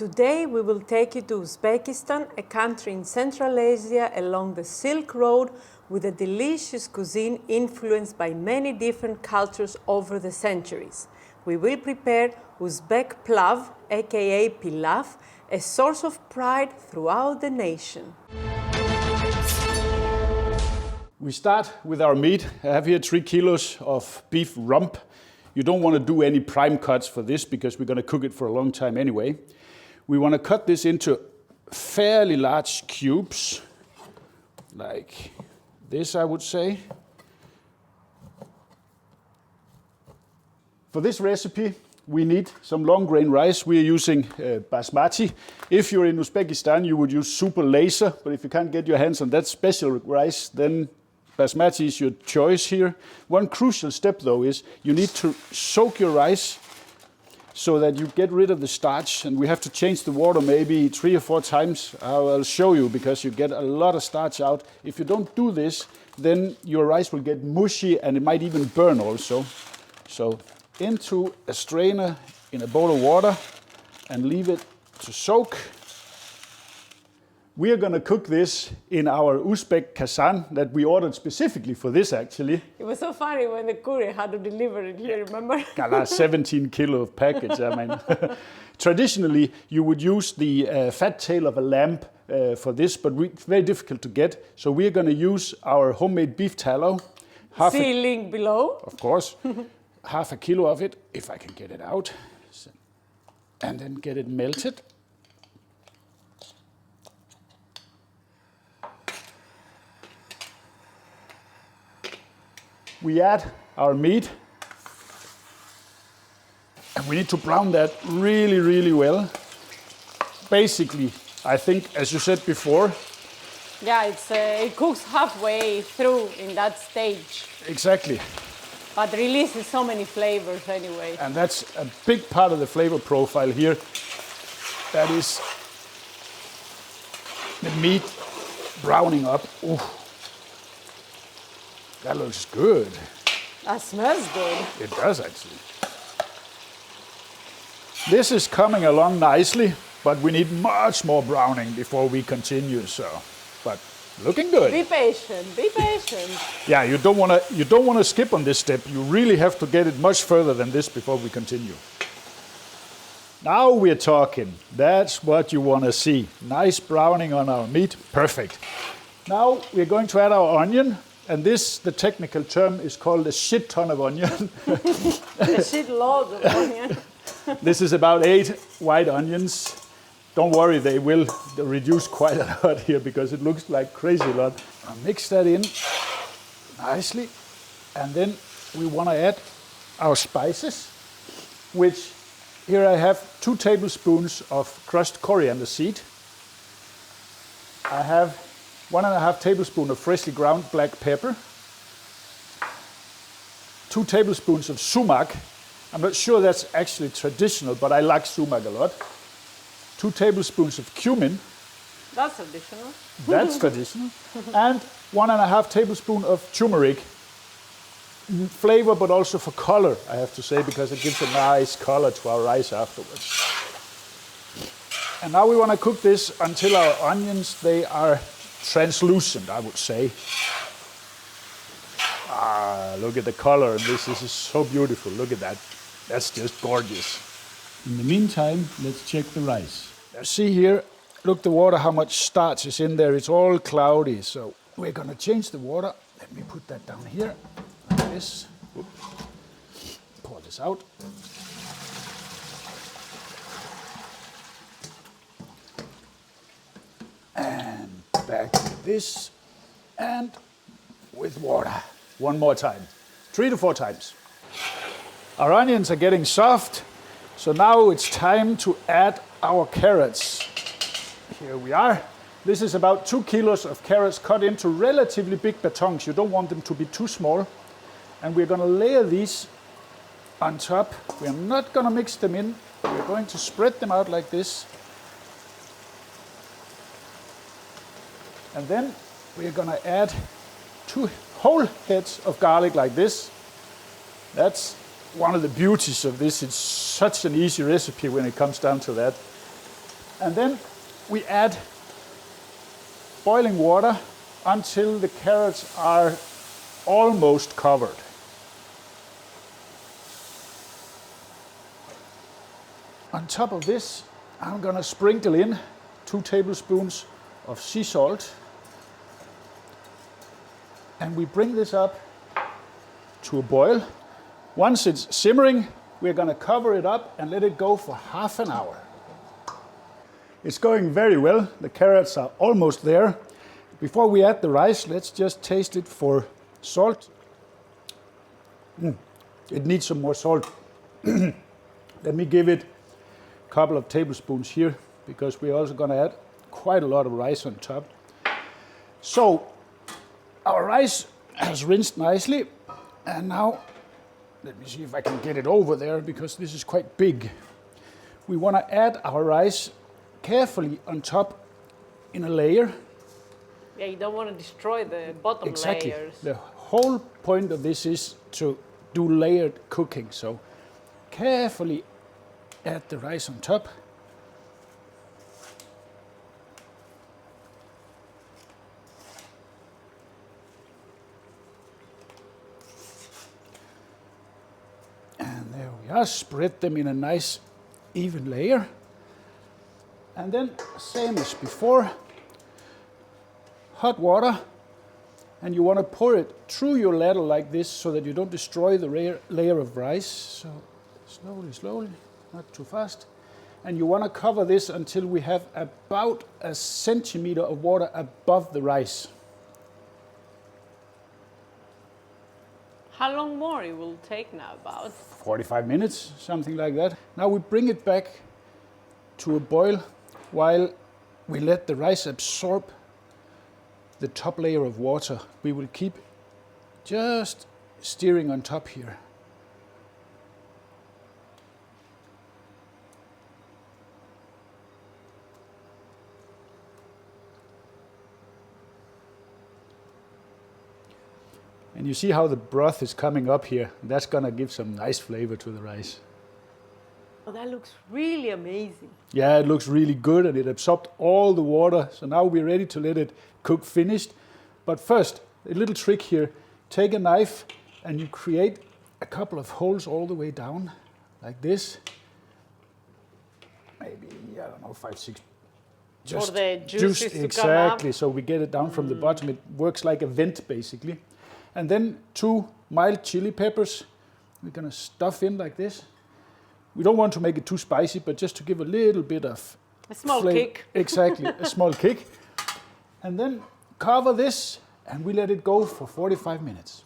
Today we will take you to Uzbekistan, a country in Central Asia along the Silk Road with a delicious cuisine influenced by many different cultures over the centuries. We will prepare Uzbek Plov AKA Pilaf, a source of pride throughout the nation. We start with our meat. I have here 3 kilos of beef rump. You don't want to do any prime cuts for this because we're going to cook it for a long time anyway. We want to cut this into fairly large cubes, like this, I would say. For this recipe, we need some long grain rice. We are using basmati. If you're in Uzbekistan, you would use super laser, but if you can't get your hands on that special rice, then basmati is your choice here. One crucial step though is you need to soak your rice so that you get rid of the starch, and we have to change the water maybe 3 or 4 times. I'll show you because you get a lot of starch out. If you don't do this, then your rice will get mushy and it might even burn also. So into a strainer in a bowl of water and leave it to soak. We are going to cook this in our Uzbek Kazan that we ordered specifically for this actually. It was so funny when the courier had to deliver it here, remember? 17 kilo of package, I mean. Traditionally, you would use the fat tail of a lamb for this, but it's very difficult to get. So we are going to use our homemade beef tallow. See link below. Of course. Half a kilo of it, if I can get it out. And then get it melted. We add our meat, and we need to brown that really, really well. Basically, I think, as you said before. Yeah, it cooks halfway through in that stage. Exactly. But releases so many flavors anyway. And that's a big part of the flavor profile here. That is the meat browning up. Ooh. That looks good. That smells good. It does actually. This is coming along nicely, but we need much more browning before we continue. So, but looking good. Be patient. Be patient. Yeah, you don't want to skip on this step. You really have to get it much further than this before we continue. Now we're talking. That's what you want to see. Nice browning on our meat. Perfect. Now we're going to add our onion. And this, the technical term, is called a shit ton of onion. A shitload of onion. This is about 8 white onions. Don't worry, they will reduce quite a lot here because it looks like crazy a lot. I'll mix that in nicely. And then we want to add our spices, which here I have 2 tablespoons of crushed coriander seed. I have 1.5 tablespoons of freshly ground black pepper, 2 tablespoons of sumac. I'm not sure that's actually traditional, but I like sumac a lot. 2 tablespoons of cumin. That's traditional. That's traditional. And 1.5 tablespoons of turmeric. Flavor, but also for color, I have to say, because it gives a nice color to our rice afterwards. And now we want to cook this until our onions, they are translucent, I would say. Ah, look at the color. This is so beautiful. Look at that. That's just gorgeous. In the meantime, let's check the rice. Now see here, look the water, how much starch is in there. It's all cloudy. So we're going to change the water. Let me put that down here, like this. Pour this out. And back with this, and with water. One more time, 3 to 4 times. Our onions are getting soft, so now it's time to add our carrots. Here we are. This is about 2 kilos of carrots cut into relatively big batons. You don't want them to be too small. And we're going to layer these on top. We're not going to mix them in. We're going to spread them out like this. And then we're going to add 2 whole heads of garlic like this. That's one of the beauties of this. It's such an easy recipe when it comes down to that. And then we add boiling water until the carrots are almost covered. On top of this, I'm gonna sprinkle in 2 tablespoons of sea salt. And we bring this up to a boil. Once it's simmering, we're gonna cover it up and let it go for half an hour. It's going very well. The carrots are almost there. Before we add the rice, let's just taste it for salt. It needs some more salt. Let me give it a couple of tablespoons here, because we're also gonna add quite a lot of rice on top. So our rice has rinsed nicely, and now let me see if I can get it over there, because this is quite big. We want to add our rice carefully on top in a layer. Yeah, you don't want to destroy the bottom layers. The whole point of this is to do layered cooking. So carefully add the rice on top. And there we are. Spread them in a nice even layer. And then, same as before, hot water, and you want to pour it through your ladle like this so that you don't destroy the layer of rice. So slowly, slowly, not too fast. And you want to cover this until we have about a centimeter of water above the rice. How long more it will take now? About 45 minutes, something like that. Now we bring it back to a boil while we let the rice absorb the top layer of water. We will keep just stirring on top here. And you see how the broth is coming up here. That's gonna give some nice flavor to the rice. oh, that looks really amazing. Yeah, it looks really good, and it absorbed all the water. So now we're ready to let it cook finished. But first, a little trick here. Take a knife and you create a couple of holes all the way down, like this. Maybe, I don't know, 5, 6. Just for the juices to exactly, come up. so we get it down from the bottom. It works like a vent, basically. And then 2 mild chili peppers. We're gonna stuff in like this. We don't want to make it too spicy, but just to give a little bit of a small kick. Exactly, a small kick. And then cover this, and we let it go for 45 minutes.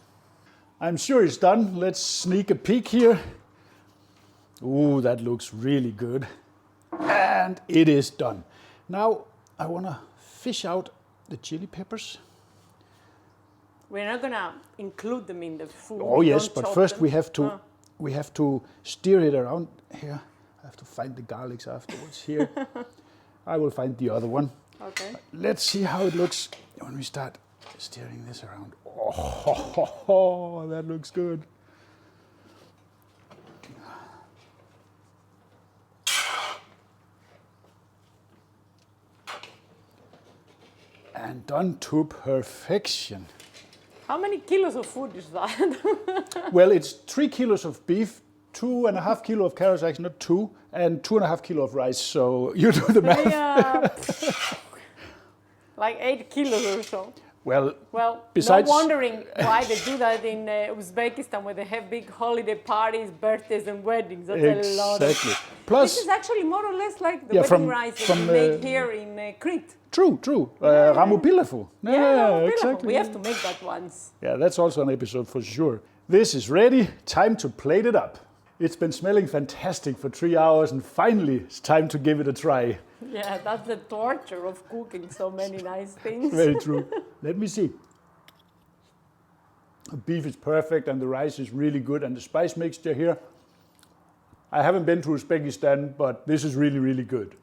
I'm sure it's done. Let's sneak a peek here. Ooh, that looks really good. And it is done. Now I want to fish out the chili peppers. We're not gonna include them in the food. Oh yes, but first them. we have to stir it around here. I have to find the garlics afterwards here. I will find the other one. Okay. Let's see how it looks when we start stirring this around. Oh, that looks good. And done to perfection. How many kilos of food is that? Well, it's 3 kilos of beef, 2.5 kilos of carrots, actually not 2, and 2.5 kilos of rice. So you do the math. Yeah. Like 8 kilos or so. Well, no wondering why they do that in Uzbekistan, where they have big holiday parties, birthdays, and weddings. That's a lot. Exactly. Plus, this is actually more or less like the wedding rice that we make here in Crete. True. Ramu Pilafu. Yeah, exactly. We have to make that once. Yeah, that's also an episode for sure. This is ready. Time to plate it up. It's been smelling fantastic for 3 hours, and finally it's time to give it a try. Yeah, that's the torture of cooking so many nice things. Very true. Let me see. The beef is perfect and the rice is really good, and the spice mixture here. I haven't been to Uzbekistan, but this is really, really good.